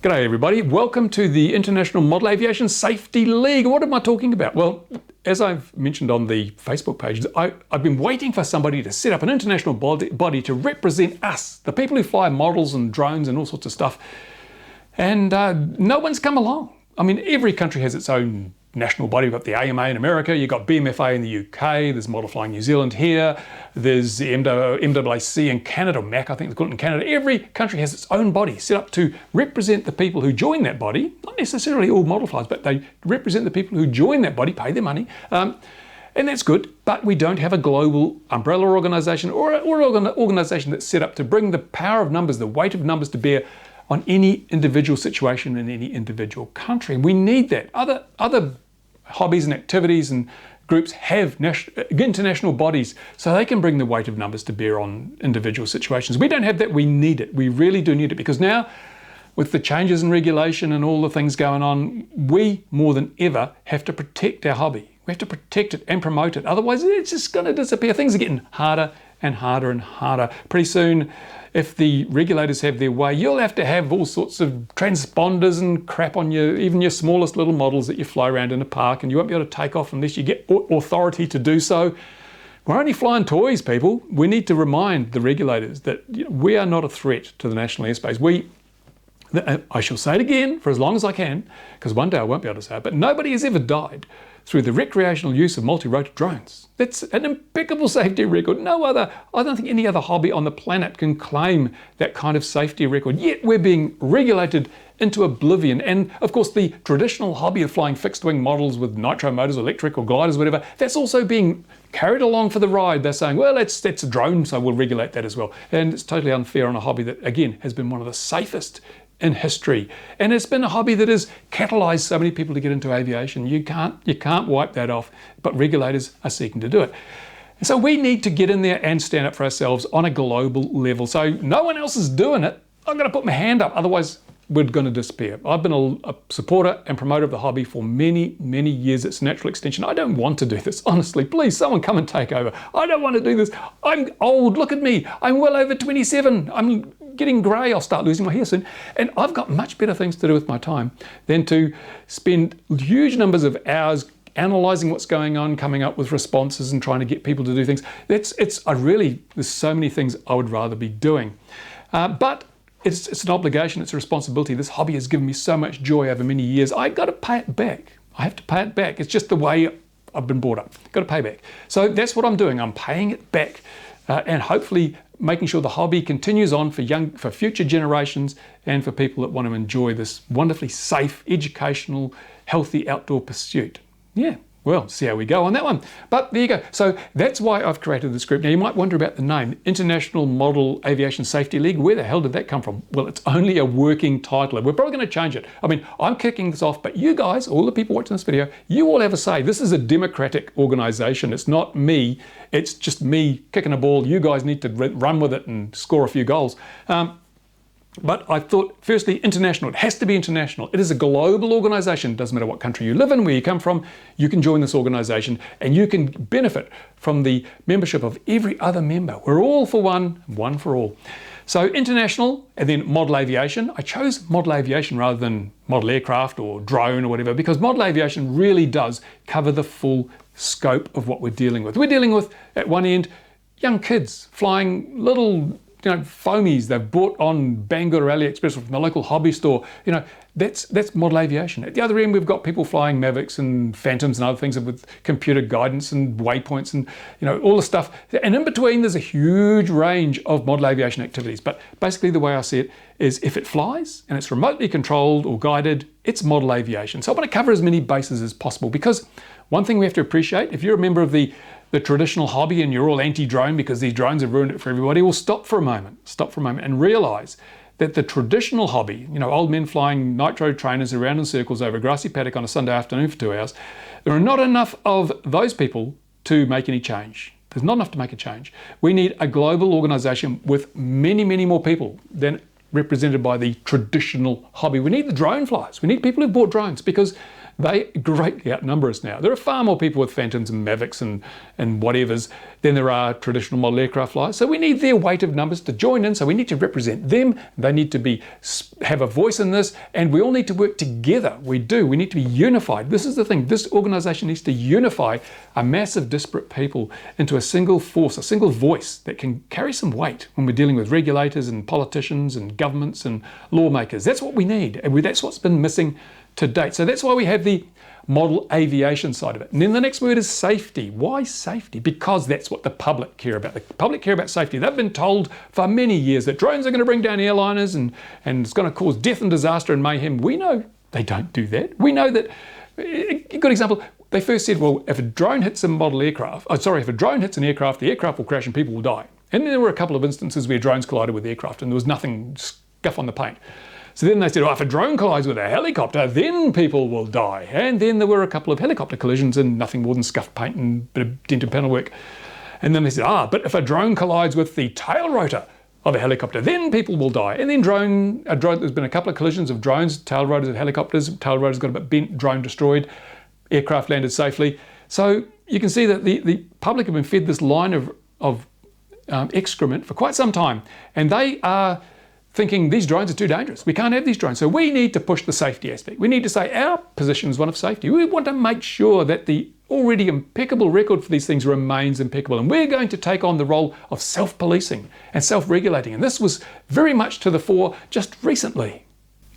G'day everybody, welcome to the International Model Aviation Safety League. What am I talking about? Well, as I've mentioned on the Facebook page, I've been waiting for somebody to set up an international body to represent us, the people who fly models and drones and all sorts of stuff. And no one's come along. I mean, every country has its own national body. You've got the AMA in America, you've got BMFA in the UK, there's Model Flying New Zealand here, there's the MAAC in Canada, MAC I think they call it in Canada. Every country has its own body set up to represent the people who join that body, not necessarily all model flyers, but they represent the people who join that body, pay their money, and that's good, but we don't have a global umbrella organisation or an organisation that's set up to bring the power of numbers, the weight of numbers to bear on any individual situation in any individual country. We need that. Other hobbies and activities and groups have international bodies so they can bring the weight of numbers to bear on individual situations. We don't have that. We need it. We really do need it, because now with the changes in regulation and all the things going on, we more than ever have to protect our hobby. We have to protect it and promote it. Otherwise, it's just going to disappear. Things are getting harder and harder and harder. Pretty soon, if the regulators have their way, you'll have to have all sorts of transponders and crap on even your smallest little models that you fly around in a park, and you won't be able to take off unless you get authority to do so. We're only flying toys, people. We need to remind the regulators that we are not a threat to the national airspace. I shall say it again for as long as I can, because one day I won't be able to say it, but nobody has ever died through the recreational use of multi-rotor drones. That's an impeccable safety record. I don't think any other hobby on the planet can claim that kind of safety record, yet we're being regulated into oblivion. And of course, the traditional hobby of flying fixed wing models with nitro motors, electric or gliders, whatever, that's also being carried along for the ride. They're saying, well, that's a drone, so we'll regulate that as well. And it's totally unfair on a hobby that, again, has been one of the safest in history, and it's been a hobby that has catalysed so many people to get into aviation. You can't wipe that off, but regulators are seeking to do it. And so we need to get in there and stand up for ourselves on a global level. So no one else is doing it. I'm going to put my hand up, otherwise we're going to disappear. I've been a supporter and promoter of the hobby for many, many years. It's a natural extension. I don't want to do this, honestly. Please, someone come and take over. I don't want to do this. I'm old. Look at me. I'm well over 27. I'm getting grey. I'll start losing my hair soon. And I've got much better things to do with my time than to spend huge numbers of hours analysing what's going on, coming up with responses and trying to get people to do things. There's so many things I would rather be doing. But it's an obligation, it's a responsibility. This hobby has given me so much joy over many years. I've got to pay it back. I have to pay it back. It's just the way I've been brought up. Got to pay back. So that's what I'm doing. I'm paying it back, and hopefully making sure the hobby continues on for future generations and for people that want to enjoy this wonderfully safe, educational, healthy outdoor pursuit. Yeah. Well, see how we go on that one. But there you go. So that's why I've created this group. Now you might wonder about the name, International Model Aviation Safety League. Where the hell did that come from? Well, it's only a working title. We're probably going to change it. I mean, I'm kicking this off, but you guys, all the people watching this video, you all have a say. This is a democratic organisation. It's not me. It's just me kicking a ball. You guys need to run with it and score a few goals. But I thought, firstly, international. It has to be international. It is a global organisation. Doesn't matter what country you live in, where you come from, you can join this organisation and you can benefit from the membership of every other member. We're all for one, one for all. So international, and then model aviation. I chose model aviation rather than model aircraft or drone or whatever, because model aviation really does cover the full scope of what we're dealing with. We're dealing with, at one end, young kids flying little foamies they've bought on Banggood or AliExpress from the local hobby store. That's model aviation. At the other end, we've got people flying Mavics and Phantoms and other things with computer guidance and waypoints and all the stuff. And in between, there's a huge range of model aviation activities. But basically, the way I see it is, if it flies and it's remotely controlled or guided, it's model aviation. So I want to cover as many bases as possible, because one thing we have to appreciate, if you're a member of the traditional hobby and you're all anti-drone because these drones have ruined it for everybody, well, stop for a moment and realise that the traditional hobby, old men flying nitro trainers around in circles over a grassy paddock on a Sunday afternoon for 2 hours, there are not enough of those people to make any change. There's not enough to make a change. We need a global organisation with many, many more people than represented by the traditional hobby. We need the drone flyers. We need people who've bought drones, because they greatly outnumber us now. There are far more people with Phantoms and Mavics and whatevers than there are traditional model aircraft flyers. So we need their weight of numbers to join in. So we need to represent them. They need to have a voice in this, and we all need to work together. We do. We need to be unified. This is the thing. This organisation needs to unify a mass of disparate people into a single force, a single voice that can carry some weight when we're dealing with regulators and politicians and governments and lawmakers. That's what we need, and that's what's been missing to date. So that's why we have the model aviation side of it. And then the next word is safety. Why safety? Because that's what the public care about. The public care about safety. They've been told for many years that drones are going to bring down airliners and it's going to cause death and disaster and mayhem. We know they don't do that. We know that, a good example, they first said, well, if a drone hits a model aircraft, if a drone hits an aircraft, the aircraft will crash and people will die. And there were a couple of instances where drones collided with aircraft and there was nothing scuff on the paint. So then they said, if a drone collides with a helicopter, then people will die. And then there were a couple of helicopter collisions and nothing more than scuffed paint and a bit of dented panel work. And then they said, but if a drone collides with the tail rotor of a helicopter, then people will die. And then there's been a couple of collisions of drones, tail rotors of helicopters, tail rotors got a bit bent, drone destroyed, aircraft landed safely. So you can see that the public have been fed this line of excrement for quite some time. And they are thinking these drones are too dangerous. We can't have these drones. So we need to push the safety aspect. We need to say our position is one of safety. We want to make sure that the already impeccable record for these things remains impeccable. And we're going to take on the role of self-policing and self-regulating. And this was very much to the fore just recently.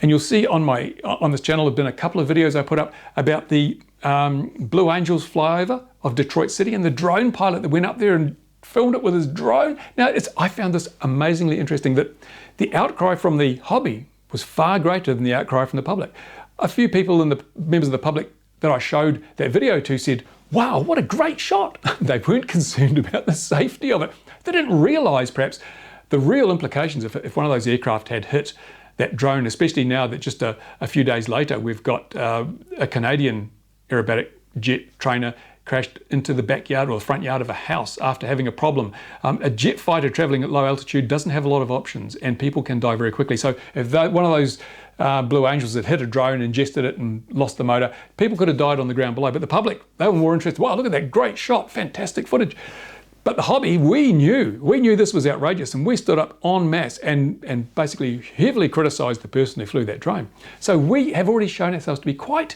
And you'll see on this channel have been a couple of videos I put up about the Blue Angels flyover of Detroit City and the drone pilot that went up there and filmed it with his drone. Now, I found this amazingly interesting that the outcry from the hobby was far greater than the outcry from the public. A few people and the members of the public that I showed that video to said, wow, what a great shot. They weren't concerned about the safety of it. They didn't realise perhaps the real implications if one of those aircraft had hit that drone, especially now that just a few days later we've got a Canadian aerobatic jet trainer crashed into the backyard or the front yard of a house after having a problem. A jet fighter travelling at low altitude doesn't have a lot of options and people can die very quickly. So if one of those Blue Angels had hit a drone, ingested it and lost the motor, people could have died on the ground below. But the public, they were more interested. Wow, look at that great shot, fantastic footage. But the hobby, we knew this was outrageous and we stood up en masse and basically heavily criticised the person who flew that drone. So we have already shown ourselves to be quite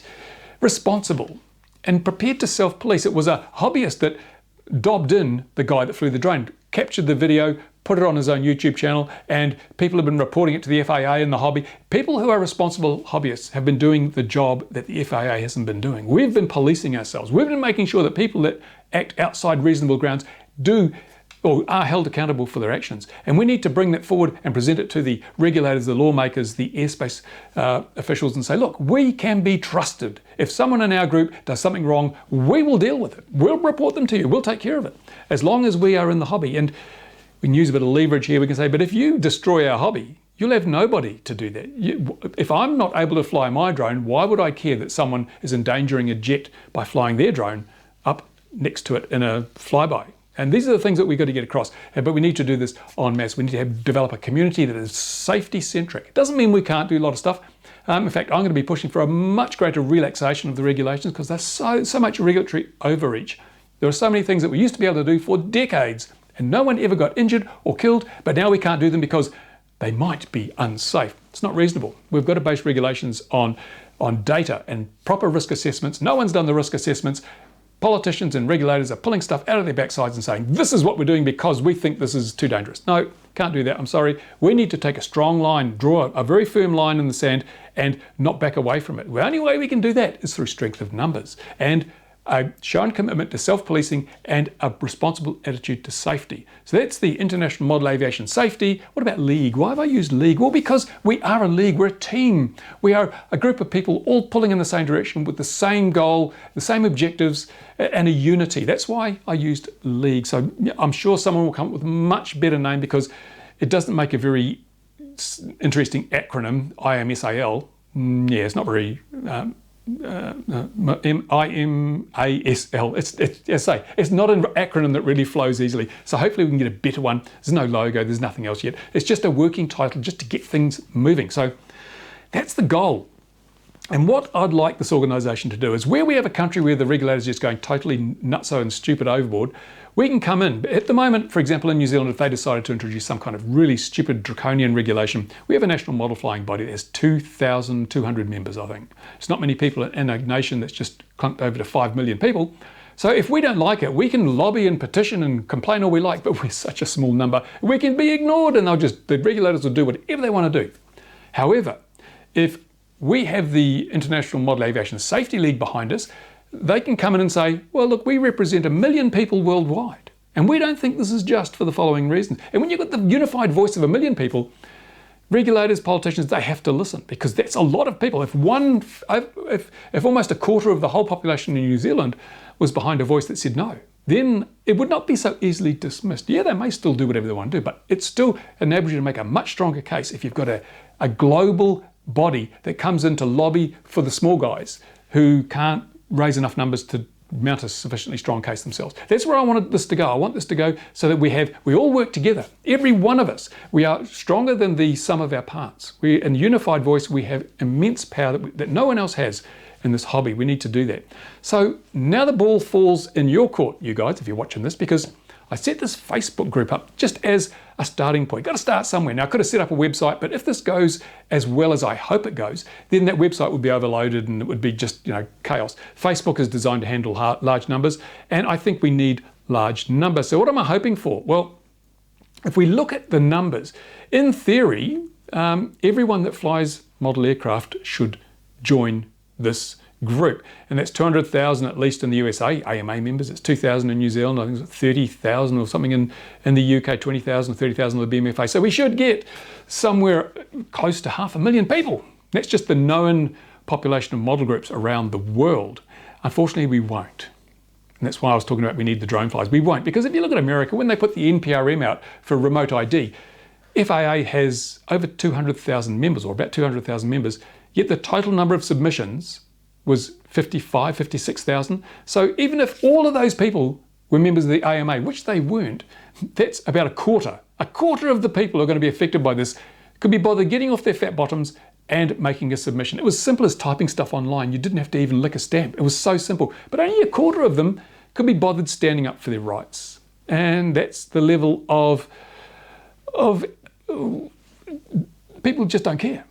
responsible and prepared to self-police. It was a hobbyist that dobbed in the guy that flew the drone, captured the video, put it on his own YouTube channel, and people have been reporting it to the FAA and the hobby. People who are responsible hobbyists have been doing the job that the FAA hasn't been doing. We've been policing ourselves. We've been making sure that people that act outside reasonable grounds do or are held accountable for their actions. And we need to bring that forward and present it to the regulators, the lawmakers, the airspace officials and say, look, we can be trusted. If someone in our group does something wrong, we will deal with it. We'll report them to you. We'll take care of it. As long as we are in the hobby. And we can use a bit of leverage here. We can say, but if you destroy our hobby, you'll have nobody to do that. If I'm not able to fly my drone, why would I care that someone is endangering a jet by flying their drone up next to it in a flyby? And these are the things that we've got to get across. But we need to do this en masse. We need to develop a community that is safety-centric. It doesn't mean we can't do a lot of stuff. In fact, I'm going to be pushing for a much greater relaxation of the regulations because there's so much regulatory overreach. There are so many things that we used to be able to do for decades and no one ever got injured or killed, but now we can't do them because they might be unsafe. It's not reasonable. We've got to base regulations on data and proper risk assessments. No one's done the risk assessments. Politicians and regulators are pulling stuff out of their backsides and saying, this is what we're doing because we think this is too dangerous. No, can't do that. I'm sorry. We need to take a strong line, draw a very firm line in the sand and not back away from it. The only way we can do that is through strength of numbers and a shown commitment to self-policing and a responsible attitude to safety. So that's the International Model Aviation Safety. What about league? Why have I used league? Well, because we are a league, we're a team. We are a group of people all pulling in the same direction with the same goal, the same objectives, and a unity. That's why I used league. So I'm sure someone will come up with a much better name because it doesn't make a very interesting acronym, IMASL. Yeah, it's not very... IMASL. It's not an acronym that really flows easily. So hopefully we can get a better one. There's no logo, there's nothing else yet. It's just a working title just to get things moving. So that's the goal. And what I'd like this organisation to do is, where we have a country where the regulator's just going totally nutso and stupid overboard, we can come in. At the moment, for example, in New Zealand, if they decided to introduce some kind of really stupid draconian regulation, we have a national model flying body that has 2,200 members, I think. It's not many people in a nation that's just clunked over to 5 million people. So if we don't like it, we can lobby and petition and complain all we like, but we're such a small number. We can be ignored and the regulators will do whatever they want to do. However, if we have the International Model Aviation Safety League behind us, they can come in and say, well, look, we represent 1 million people worldwide, and we don't think this is just for the following reasons. And when you've got the unified voice of 1 million people, regulators, politicians, they have to listen, because that's a lot of people. If almost a quarter of the whole population in New Zealand was behind a voice that said no, then it would not be so easily dismissed. Yeah, they may still do whatever they want to do, but it still enables you to make a much stronger case if you've got a global body that comes in to lobby for the small guys who can't raise enough numbers to mount a sufficiently strong case themselves. That's where I wanted this to go. I want this to go so that we all work together. Every one of us, we are stronger than the sum of our parts. In unified voice, we have immense power that no one else has in this hobby. We need to do that. So now the ball falls in your court, you guys, if you're watching this, because I set this Facebook group up just as a starting point. Got to start somewhere. Now, I could have set up a website, but if this goes as well as I hope it goes, then that website would be overloaded and it would be just, chaos. Facebook is designed to handle large numbers, and I think we need large numbers. So what am I hoping for? Well, if we look at the numbers, in theory, everyone that flies model aircraft should join this group, and that's 200,000 at least in the USA, AMA members. It's 2,000 in New Zealand, I think it's 30,000 or something in the UK, 20,000, 30,000 of the BMFA. So we should get somewhere close to 500,000 people. That's just the known population of model groups around the world. Unfortunately, we won't. And that's why I was talking about we need the drone flies. We won't, because if you look at America, when they put the NPRM out for remote ID, FAA has over 200,000 members, or about 200,000 members, yet the total number of submissions was 56,000. So even if all of those people were members of the AMA, which they weren't, that's about a quarter. A quarter of the people who are going to be affected by this could be bothered getting off their fat bottoms and making a submission. It was simple as typing stuff online. You didn't have to even lick a stamp. It was so simple. But only a quarter of them could be bothered standing up for their rights. And that's the level of people just don't care.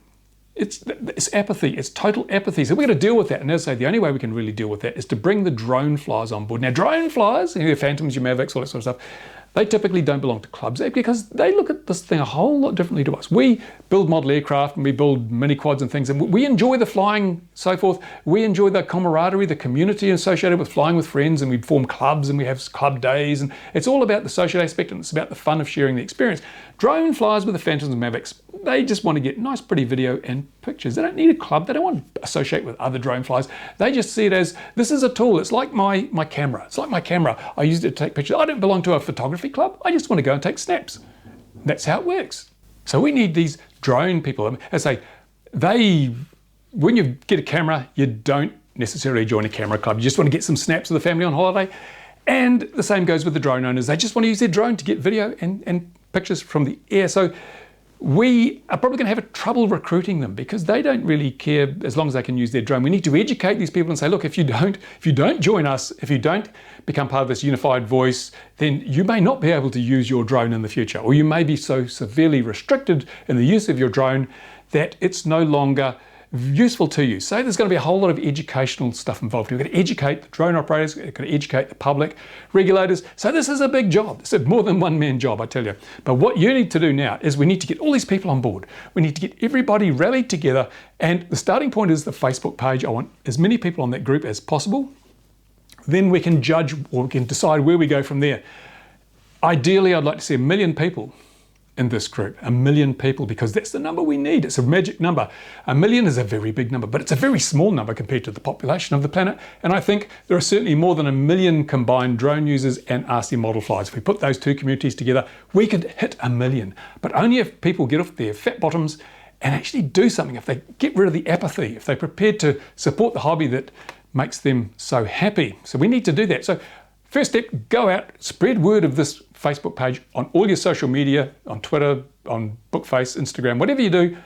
It's apathy. It's total apathy. So we're going to deal with that. And as I say, the only way we can really deal with that is to bring the drone flyers on board. Now, drone flyers, your Phantoms, your Mavics, all that sort of stuff, they typically don't belong to clubs because they look at this thing a whole lot differently to us. We build model aircraft and we build mini quads and things, and we enjoy the flying, so forth. We enjoy the camaraderie, the community associated with flying with friends, and we form clubs and we have club days, and it's all about the social aspect and it's about the fun of sharing the experience. Drone flyers with the Phantoms and Mavics, they just want to get nice pretty video and pictures. They don't need a club. They don't want to associate with other drone flyers. They just see it as, this is a tool. It's like my camera. It's like my camera. I use it to take pictures. I don't belong to a photography club. I just want to go and take snaps. That's how it works. So we need these drone people. As I say, when you get a camera, you don't necessarily join a camera club. You just want to get some snaps of the family on holiday. And the same goes with the drone owners. They just want to use their drone to get video and pictures from the air. So we are probably going to have trouble recruiting them because they don't really care as long as they can use their drone. We need to educate these people and say, look, if you don't join us, if you don't become part of this unified voice, then you may not be able to use your drone in the future, or you may be so severely restricted in the use of your drone that it's no longer useful to you. So there's going to be a whole lot of educational stuff involved. We've got to educate the drone operators, we've got to educate the public, regulators. So this is a big job. It's a more than one-man job, I tell you. But what you need to do now is we need to get all these people on board. We need to get everybody rallied together, and the starting point is the Facebook page. I want as many people on that group as possible. Then we can judge, or we can decide where we go from there. Ideally, I'd like to see 1 million people in this group, 1 million people, because that's the number we need. It's a magic number. 1 million is a very big number, but it's a very small number compared to the population of the planet. And I think there are certainly more than 1 million combined drone users and RC model flies. If we put those two communities together, we could hit 1 million, but only if people get off their fat bottoms and actually do something, if they get rid of the apathy, if they're prepared to support the hobby that makes them so happy. So we need to do that. So first step, go out, spread word of this Facebook page on all your social media, on Twitter, Bookface, Instagram, whatever you do,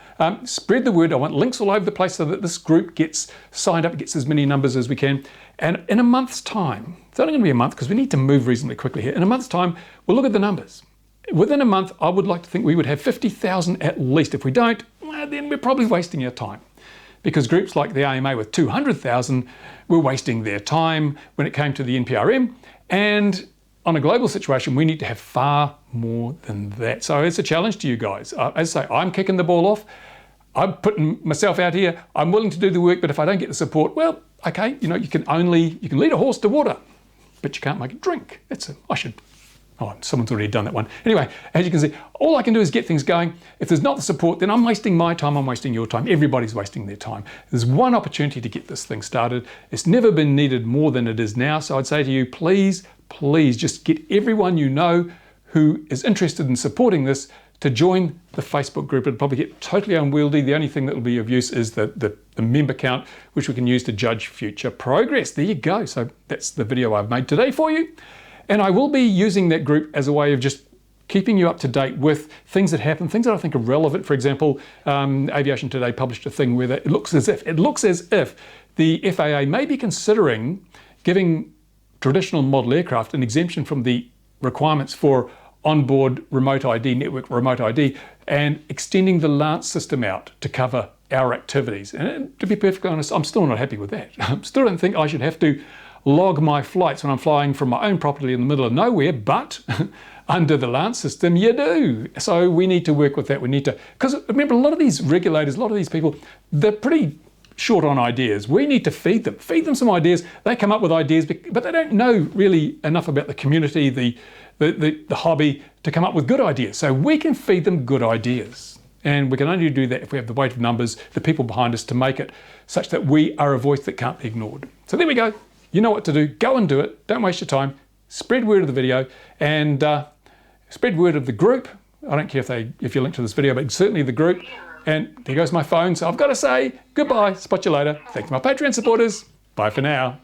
spread the word. I want links all over the place so that this group gets signed up, gets as many numbers as we can. And in a month's time, it's only going to be a month because we need to move reasonably quickly here. In a month's time, we'll look at the numbers. Within a month, I would like to think we would have 50,000 at least. If we don't, well, then we're probably wasting our time. Because groups like the AMA with 200,000 were wasting their time when it came to the NPRM. And on a global situation, we need to have far more than that. So it's a challenge to you guys. As I say, I'm kicking the ball off. I'm putting myself out here. I'm willing to do the work, but if I don't get the support, well, okay, you know, you can lead a horse to water, but you can't make it drink. Someone's already done that one. Anyway, as you can see, all I can do is get things going. If there's not the support, then I'm wasting my time, I'm wasting your time. Everybody's wasting their time. There's one opportunity to get this thing started. It's never been needed more than it is now. So I'd say to you, please, please just get everyone you know who is interested in supporting this to join the Facebook group. It'll probably get totally unwieldy. The only thing that will be of use is the member count, which we can use to judge future progress. There you go. So that's the video I've made today for you. And I will be using that group as a way of just keeping you up to date with things that happen, things that I think are relevant. For example, Aviation Today published a thing where it looks as if the FAA may be considering giving traditional model aircraft an exemption from the requirements for onboard remote ID, network remote ID, and extending the Lance system out to cover our activities. And to be perfectly honest, I'm still not happy with that. I still don't think I should have to log my flights when I'm flying from my own property in the middle of nowhere, but under the Lance system, you do. So we need to work with that. We need to, because remember, a lot of these regulators, a lot of these people, they're pretty short on ideas. We need to feed them some ideas. They come up with ideas, but they don't know really enough about the community, the hobby, to come up with good ideas. So we can feed them good ideas. And we can only do that if we have the weight of numbers, the people behind us to make it such that we are a voice that can't be ignored. So there we go. You know what to do. Go and do it. Don't waste your time. Spread word of the video and spread word of the group. I don't care if you link to this video, but certainly the group. And there goes my phone. So I've got to say goodbye. Spot you later. Thanks to my Patreon supporters. Bye for now.